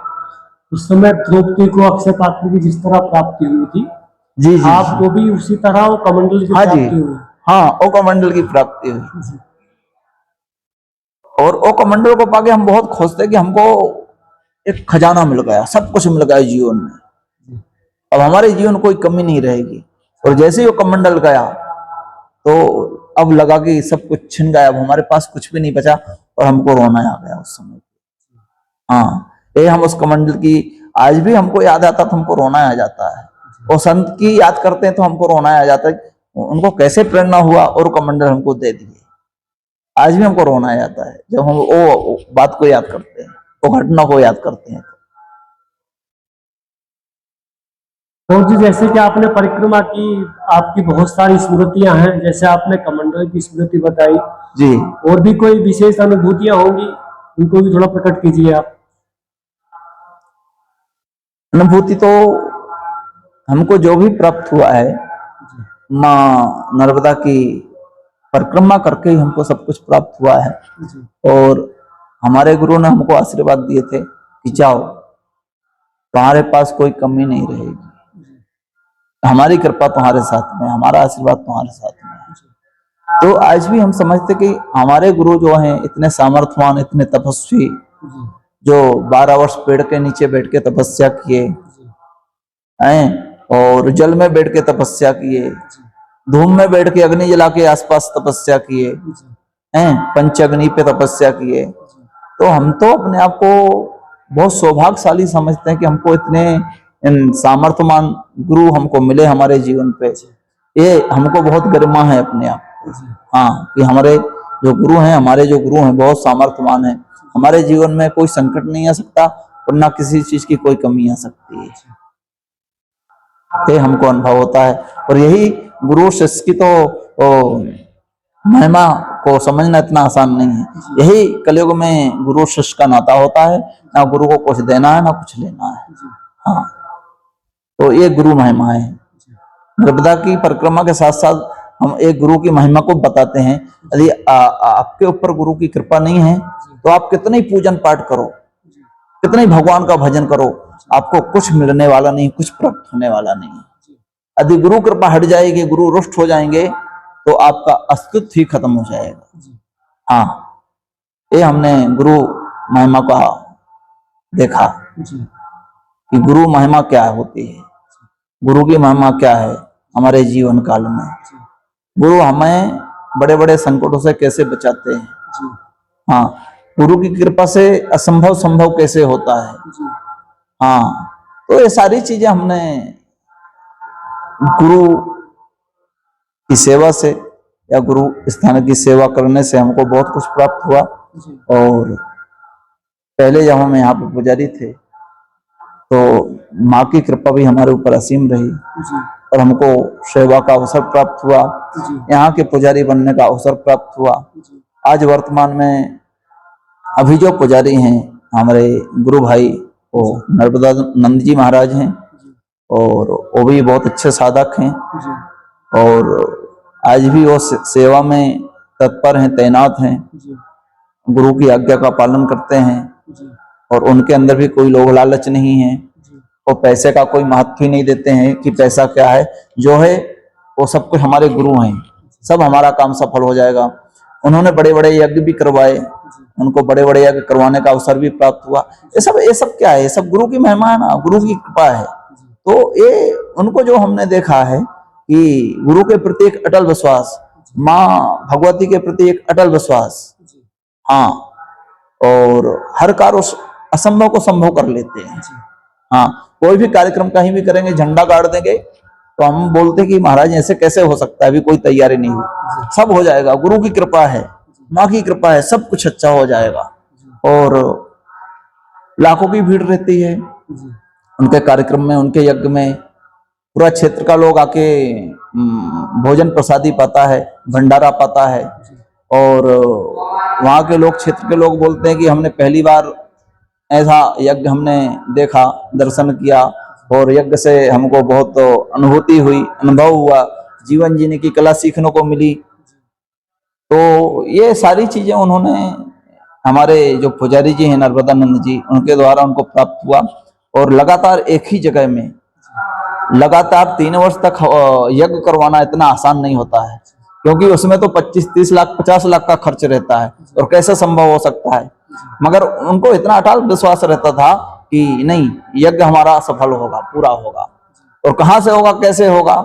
उस समय द्रौपदी को अक्षय पात्र की जिस तरह प्राप्ति हुई थी, जी जी, आपको भी उसी तरह वो कमंडल की प्राप्ति हुई। हाँ, वो कमंडल की प्राप्ति हुई और वो कमंडल को पाके हम बहुत खुश थे कि हमको एक खजाना मिल गया, सब कुछ मिल गया जीवन में। अब हमारे जीवन कोई कमी नहीं रहेगी। और जैसे ही वो कमंडल गया तो अब लगा कि सब कुछ छिन गया, अब हमारे पास कुछ भी नहीं बचा और हमको रोना आ गया उस समय। हाँ, ये हम उस कमंडल की आज भी हमको याद आता तो हमको रोना आ जाता है। और संत की याद करते हैं तो हमको रोना आ जाता है, उनको कैसे प्रेरणा हुआ और कमंडल हमको दे दिए। आज भी हमको रोना आ जाता है जब हम वो बात को याद करते हैं, वो घटना को याद करते हैं। तो जी जैसे कि आपने परिक्रमा की, आपकी बहुत सारी स्मृतियां हैं, जैसे आपने कमंडल की स्मृति बताई जी, और भी कोई विशेष अनुभूतियां होंगी, उनको भी थोड़ा प्रकट कीजिए आप। अनुभूति तो हमको जो भी प्राप्त हुआ है माँ नर्मदा की परिक्रमा करके ही हमको सब कुछ प्राप्त हुआ है। और हमारे गुरु ने हमको आशीर्वाद दिए थे कि जाओ तुम्हारे पास कोई कमी नहीं रहेगी, हमारी कृपा तुम्हारे साथ में, हमारा आशीर्वाद तुम्हारे साथ में है। तो आज भी हम समझते कि हमारे गुरु जो हैं इतने सामर्थ्यवान, इतने तपस्वी, जो 12 वर्ष पेड़ के नीचे बैठ के तपस्या किए हैं और जल में बैठ के तपस्या किए, धूम में बैठ के अग्नि जला के आसपास तपस्या किए हैं, पंचअग्नि पे तपस्या किए। तो हम तो अपने आप को बहुत सौभाग्यशाली समझते हैं कि हमको इतने सामर्थ्यवान गुरु हमको मिले हमारे जीवन पे। ये हमको बहुत गरिमा है अपने आप को। हाँ, कि हमारे जो गुरु हैं, हमारे जो गुरु हैं बहुत सामर्थ्यवान हैं। हमारे जीवन में कोई संकट नहीं आ सकता और ना किसी चीज की कोई कमी आ सकती है, ये हमको अनुभव होता है। और यही गुरु शिष्य की तो महिमा को समझना इतना आसान नहीं है। यही कलयुग में गुरु शिष्य का नाता होता है, ना गुरु को कुछ देना है ना कुछ लेना है। हाँ, तो ये गुरु महिमा है। नर्मदा की परिक्रमा के साथ साथ हम एक गुरु की महिमा को बताते हैं। यदि आपके ऊपर गुरु की कृपा नहीं है तो आप कितने ही पूजन पाठ करो, कितना ही भगवान का भजन करो, आपको कुछ मिलने वाला नहीं, कुछ प्राप्त होने वाला नहीं। यदि गुरु कृपा हट जाएगी, गुरु रुष्ट हो जाएंगे, तो आपका अस्तित्व ही खत्म हो जाएगा। हाँ, ये हमने गुरु महिमा का देखा कि गुरु महिमा क्या होती है, गुरु की महिमा क्या है हमारे जीवन काल में। गुरु हमें बड़े बड़े संकटों से कैसे बचाते हैं। हाँ, गुरु की कृपा से असंभव संभव कैसे होता है। हाँ, तो ये सारी चीजें हमने गुरु की सेवा से या गुरु स्थान की सेवा करने से हमको बहुत कुछ प्राप्त हुआ। और पहले जब हम यहाँ पे पुजारी थे तो माँ की कृपा भी हमारे ऊपर असीम रही और हमको सेवा का अवसर प्राप्त हुआ, यहाँ के पुजारी बनने का अवसर प्राप्त हुआ। आज वर्तमान में अभी जो पुजारी हैं हमारे गुरु भाई वो नर्मदानंद जी महाराज हैं और वो भी बहुत अच्छे साधक हैं और आज भी वो सेवा में तत्पर हैं, तैनात हैं, गुरु की आज्ञा का पालन करते हैं और उनके अंदर भी कोई लोभ लालच नहीं है और पैसे का कोई महत्व ही नहीं देते हैं कि पैसा क्या है, जो है वो सब कुछ हमारे गुरु हैं, सब हमारा काम सफल हो जाएगा। उन्होंने बड़े बड़े यज्ञ भी करवाए, उनको बड़े बड़े यज्ञ करवाने का अवसर भी प्राप्त हुआ। ये सब क्या है, ये सब गुरु की महिमा है ना, गुरु की कृपा है। तो ये उनको जो हमने देखा है कि गुरु के प्रति एक अटल विश्वास, माँ भगवती के प्रति एक अटल विश्वास। हाँ, और हर कार्य असंभव को संभव कर लेते हैं। हाँ, कोई भी कार्यक्रम कहीं भी करेंगे, झंडा गाड़ देंगे तो हम बोलते कि महाराज ऐसे कैसे हो सकता है, अभी कोई तैयारी नहीं हुई, सब हो जाएगा, गुरु की कृपा है, माँ की कृपा है, सब कुछ अच्छा हो जाएगा। और लाखों की भीड़ रहती है उनके कार्यक्रम में, उनके यज्ञ में, पूरा क्षेत्र का लोग आके भोजन प्रसादी पाता है, भंडारा पाता है। और वहाँ के लोग, क्षेत्र के लोग बोलते हैं कि हमने पहली बार ऐसा यज्ञ हमने देखा, दर्शन किया और यज्ञ से हमको बहुत अनुभूति हुई, अनुभव हुआ, जीवन जीने की कला सीखने को मिली। तो ये सारी चीजें उन्होंने, हमारे जो पुजारी जी हैं नर्मदानंद जी, उनके द्वारा उनको प्राप्त हुआ। और लगातार एक ही जगह में लगातार 3 वर्ष तक यज्ञ करवाना इतना आसान नहीं होता है, क्योंकि उसमें तो 25-30 लाख 50 लाख का खर्च रहता है और कैसे संभव हो सकता है। मगर उनको इतना अटल विश्वास रहता था कि नहीं, यज्ञ हमारा सफल होगा, पूरा होगा। और कहाँ से होगा, कैसे होगा,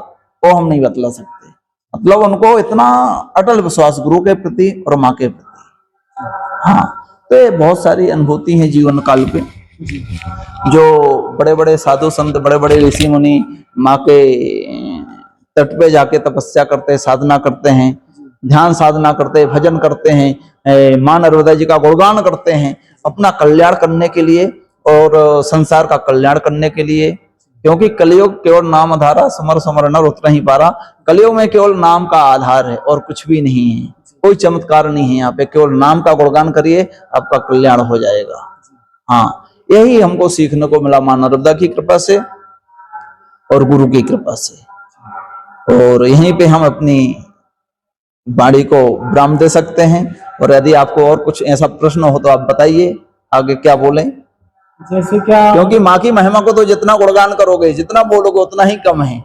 वो हम नहीं बतला सकते। मतलब उनको इतना अटल विश्वास गुरु के प्रति और माँ के प्रति। हाँ, तो ये बहुत सारी अनुभूति है जीवन काल पे, जो बड़े बड़े साधु संत, बड़े बड़े ऋषि मुनि माँ के तट पे जाके तपस्या करते हैं, साधना करते हैं, ध्यान साधना करते हैं, भजन करते हैं, माँ नर्मदा जी का गुणगान करते हैं अपना कल्याण करने के लिए और संसार का कल्याण करने के लिए। क्योंकि कलयुग केवल नाम आधारा, समर समर नर उतर ही पारा। कलयुग में केवल नाम का आधार है और कुछ भी नहीं है, कोई चमत्कार नहीं है यहाँ पे। केवल नाम का गुणगान करिए, आपका कल्याण हो जाएगा। हाँ, यही हमको सीखने को मिला माँ नर्मदा की कृपा से और गुरु की कृपा से। और यहीं पे हम अपनी वाणी को विराम दे सकते हैं। और यदि आपको और कुछ ऐसा प्रश्न हो तो आप बताइए, आगे क्या बोलें। जैसे क्या, क्योंकि माँ की महिमा को तो जितना गुणगान करोगे, जितना बोलोगे, उतना ही कम है।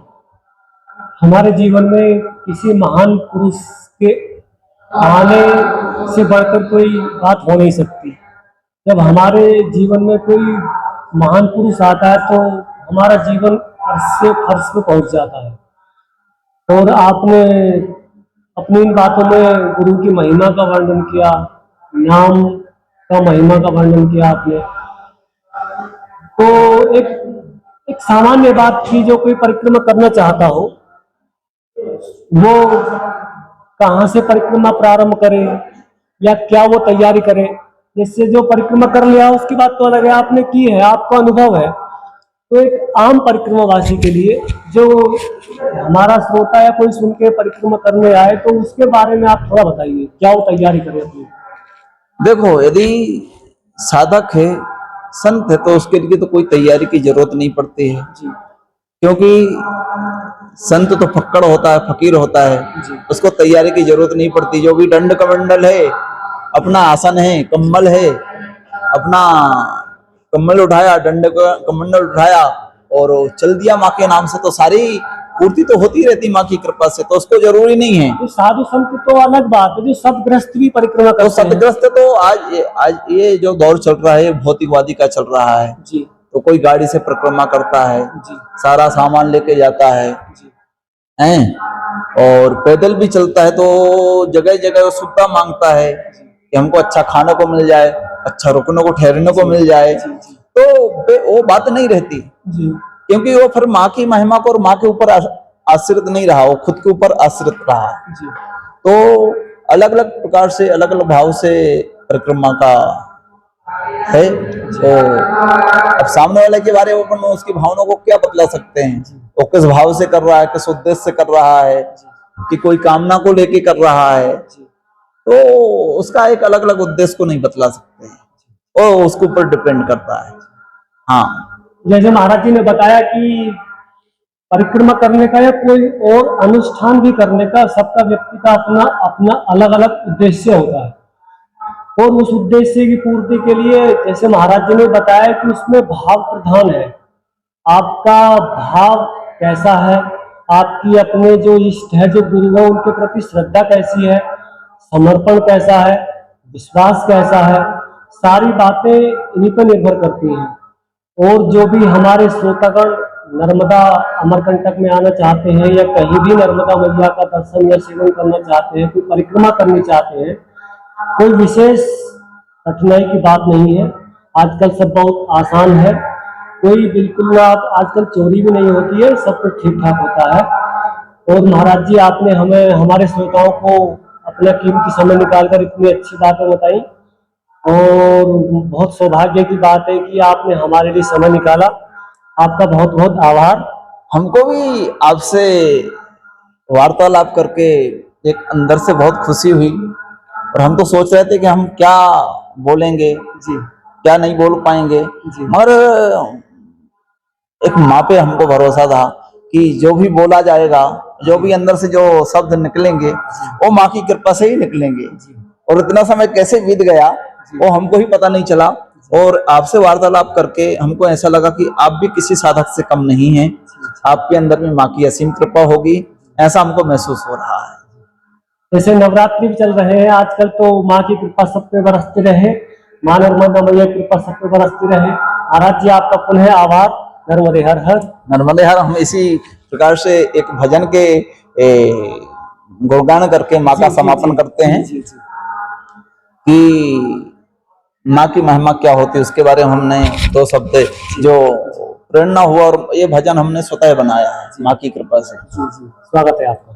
हमारे जीवन में किसी महान पुरुष के आने से बढ़कर कोई बात हो नहीं सकती। जब हमारे जीवन में कोई महान पुरुष आता है तो हमारा जीवन अर्श से फर्श पे पहुंच जाता है। और आपने अपनी इन बातों में गुरु की महिमा का वर्णन किया, नाम का महिमा का वर्णन किया आपने। तो एक सामान्य बात थी, जो कोई परिक्रमा करना चाहता हो वो कहाँ से परिक्रमा प्रारंभ करे या क्या वो तैयारी करे। जिससे जो परिक्रमा कर लिया उसकी बात तो अलग है, आपने की है, आपका अनुभव है। तो एक आम परिक्रमावासी के लिए, जो हमारा श्रोता या कोई सुन के परिक्रमा करने आए, तो उसके बारे में आप थोड़ा बताइए, क्या वो तैयारी करे अपनी। देखो, यदि साधक है, संत है, तो उसके लिए तो कोई तैयारी की जरूरत नहीं पड़ती है जी। क्योंकि संत तो फक्कड़ होता है, फकीर होता है जी। उसको तैयारी की जरूरत नहीं पड़ती। जो भी दंड कमंडल है, अपना आसन है, कंबल है, अपना कमल उठाया, डंडे का कमंडल उठाया और चल दिया माँ के नाम से, तो सारी पूर्ति तो होती रहती माँ की कृपा से, तो उसको जरूरी नहीं है। तो साधु संत तो अलग बात है, जो सतग्रस्त भी परिक्रमा तो करते हैं। सतग्रस्त तो आज ये जो दौर चल रहा है भौतिकवादी का चल रहा है, जी तो कोई गाड़ी से परिक्रमा करता है, जी सारा सामान लेके जाता है जी हैं, और पैदल भी चलता है, तो जगह जगह सुविधा मांगता है कि हमको अच्छा खाने को मिल जाए, अच्छा रुकने को ठहरने को मिल जाए, जी जी तो वो बात नहीं रहती, जी क्योंकि वो फिर माँ की महिमा को और माँ के ऊपर आश्रित नहीं रहा, वो खुद के ऊपर आश्रित रहा। जी तो अलग अलग प्रकार से अलग अलग भाव से परिक्रमा का है। तो अब सामने वाले के बारे में अपन उसकी भावनाओं को क्या बतला सकते हैं, वो किस भाव से कर रहा है, किस उद्देश्य से कर रहा है, कि कोई कामना को लेके कर रहा है, तो उसका एक अलग अलग उद्देश्य को नहीं बतला सकते हैं, वो उसके ऊपर डिपेंड करता है। हाँ, जैसे महाराज जी ने बताया कि परिक्रमा करने का या कोई और अनुष्ठान भी करने का सबका व्यक्ति का अपना अपना अलग अलग उद्देश्य होता है, और उस उद्देश्य की पूर्ति के लिए जैसे महाराज जी ने बताया कि उसमें भाव प्रधान है। आपका भाव कैसा है, आपकी अपने जो इष्ट है, जो गुरु है, उनके प्रति श्रद्धा कैसी है, समर्पण कैसा है, विश्वास कैसा है, सारी बातें इन्हीं पर निर्भर करती हैं। और जो भी हमारे श्रोतागण नर्मदा अमरकंटक में आना चाहते हैं या कहीं भी नर्मदा मैया का दर्शन या सेवन करना चाहते हैं, कोई परिक्रमा करनी चाहते हैं, कोई विशेष कठिनाई की बात नहीं है। आजकल सब बहुत आसान है, कोई बिल्कुल आजकल चोरी भी नहीं होती है, सब कुछ ठीक ठाक होता है। और महाराज जी आपने हमें हमारे श्रोताओं को अपना कीमती समय निकालकर इतनी अच्छी बातें बताई, और बहुत सौभाग्य की बात है कि आपने हमारे लिए समय निकाला। आपका बहुत बहुत आभार। हमको भी आपसे वार्तालाप करके एक अंदर से बहुत खुशी हुई, और हम तो सोच रहे थे कि हम क्या बोलेंगे, जी क्या नहीं बोल पाएंगे, जी मगर एक माँ पे हमको भरोसा था कि जो भी बोला जाएगा, जो भी अंदर से जो शब्द निकलेंगे, वो माँ की कृपा से ही निकलेंगे। और इतना समय कैसे बीत गया वो हमको ही पता नहीं चला, और आपसे वार्तालाप करके हमको ऐसा लगा कि आप भी किसी साधक से कम नहीं हैं, आपके अंदर में माँ की असीम कृपा होगी, ऐसा हमको महसूस हो रहा है। जैसे नवरात्रि भी चल रहे हैं आजकल, तो माँ की कृपा सब पे बरसती रहे, माँ नर्मदा मैया की कृपा सब पे बरसती रहे। महाराज जी आपका पुनः आभार। नर्मदे हर हर। नर्मदे हर। हम इसी प्रकार से एक भजन के गुणगान करके माँ का समापन करते हैं कि माँ की महिमा क्या होती है, उसके बारे में हमने दो शब्द जो प्रेरणा हुआ, और ये भजन हमने स्वतः बनाया है माँ की कृपा से। स्वागत है आपका।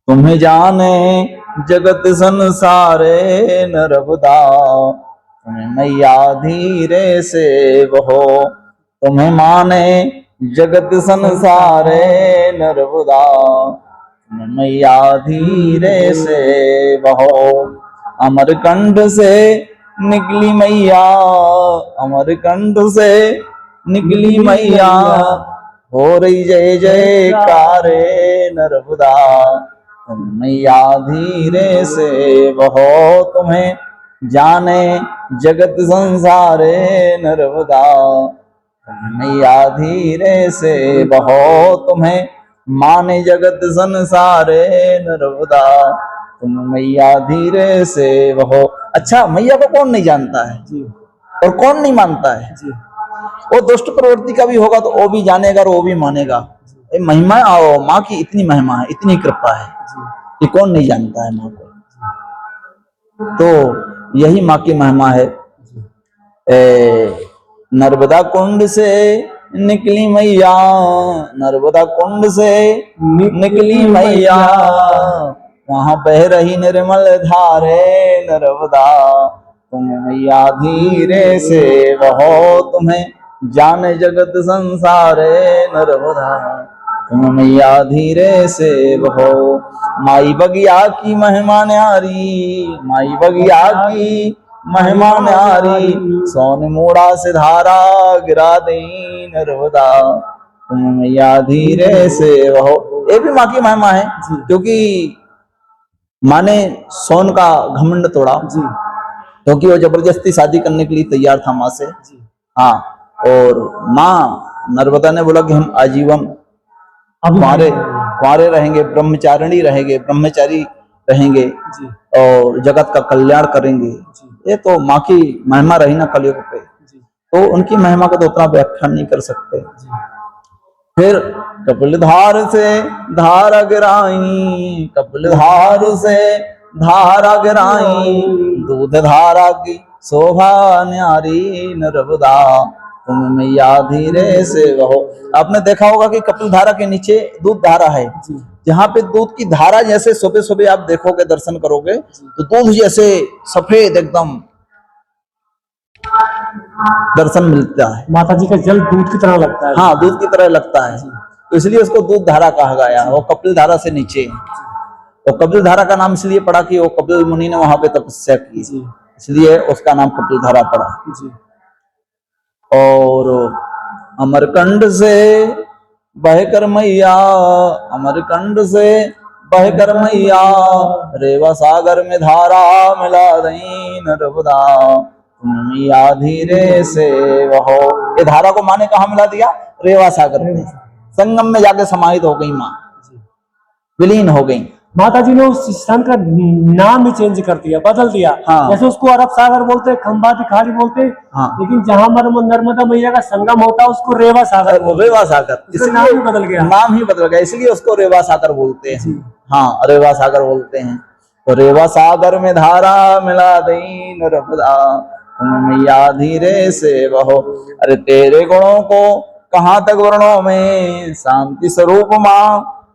तुम्हें जाने जगत संसारे नर्मदा, तुम्हें मैया धीरे से बहो, तुम्हें माने जगत संसारे नर्मदा, तुम्हें मैया धीरे से बहो। अमरकंठ से निकली मैया, अमरकंठ से निकली मैया, हो रही जय जयकारे नर्मदा, मैया धीरे से बहो, तुम्हें जाने जगत संसारे नर्मदा, मैया धीरे से बहो, तुम्हें माने जगत संसारे नर्मदा, तुम मैया धीरे से बहो। अच्छा, मैया को कौन नहीं जानता है जी और कौन नहीं मानता है? जी वो दुष्ट प्रवृत्ति का भी होगा तो वो भी जानेगा और वो भी मानेगा। महिमा माँ की इतनी महिमा है, इतनी कृपा है कि कौन नहीं जानता है माँ को। तो यही माँ की महिमा है। नर्मदा कुंड से निकली मैया, नर्मदा कुंड से निकली मैया, वहां बह रही निर्मल धारे नर्मदा, तुम मैया धीरे से बहो, तुम्हें जाने जगत संसारे नर्मदा, तुम मैया धीरे से बहो। माई बगिया की महिमा न्यारी, माई बगिया की महिमा न्यारी, सोन मूड़ा से धारा गिरा दे नर्मदा, तुम मैया धीरे से बहो। ये भी माँ की महिमा है, क्योंकि माँ ने सोन का घमंड तोड़ा, क्योंकि वो जबरदस्ती शादी करने के लिए तैयार था माँ से। हाँ, और माँ नर्मदा ने बोला कि हम आजीवन कुंवारे कुंवारे रहेंगे, ब्रह्मचारिणी रहेंगे, ब्रह्मचारी रहेंगे जी और जगत का कल्याण करेंगे। ये तो माँ की महिमा रही ना कलयुग पे, जी तो उनकी महिमा का तो उतना व्याख्यान नहीं कर सकते। जी फिर कपिलधार से धारा गिराई, कपिलधार से धारा गिराई, दूध धारा की शोभा न्यारी नर्मदा, तुम मैया धीरे से बहो। आपने देखा होगा कि कपिलधारा के नीचे दूध धारा है, जी जहाँ पे दूध की धारा जैसे सुबह सुबह आप देखोगे, दर्शन करोगे तो दूध जैसे सफेद एकदम दर्शन मिलता है। माता जी का जल दूध की तरह लगता है। हाँ, दूध की तरह लगता है, तो इसलिए उसको दूध धारा कहा गया। वो कपिल धारा से नीचे है। तो कपिल धारा का नाम इसलिए पड़ा कि वो कपिल मुनि ने वहां पे तपस्या की, जी इसलिए उसका नाम कपिल धारा पड़ा। जी और अमरकंड से बहकर मैया, अमरकंड से बहकर मैया, रेवा सागर में धारा मिला दई नर्मदा, तुम मैया धीरे से बहो। ये धारा को माँ ने कहा मिला दिया? रेवा सागर में, संगम में जाके समाहित हो गई माँ, विलीन हो गई। माता जी ने उस स्थान का नाम ही चेंज कर दिया, बदल दिया। हाँ। जैसे उसको अरब सागर बोलते, खंबाती खाड़ी बोलते, हाँ। लेकिन जहाँ नर्मदा मैया का संगम होता है उसको रेवा सागर बोलते। रेवा सागर, इसलिए नाम ही बदल गया। नाम ही बदल गया, इसलिए उसको रेवा सागर बोलते हैं। हाँ, रेवा सागर बोलते हैं। तो रेवा सागर में धारा मिला दई नर्मदा, तुम मैया धीरे से बहो। अरे तेरे गुणों को कहाँ तक वर्णों में, शांति स्वरूप माँ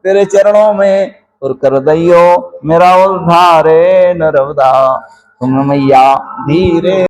तेरे चरणों में, और कर दैयो मेरा उद्धारे नर्मदा, तुम मैया धीरे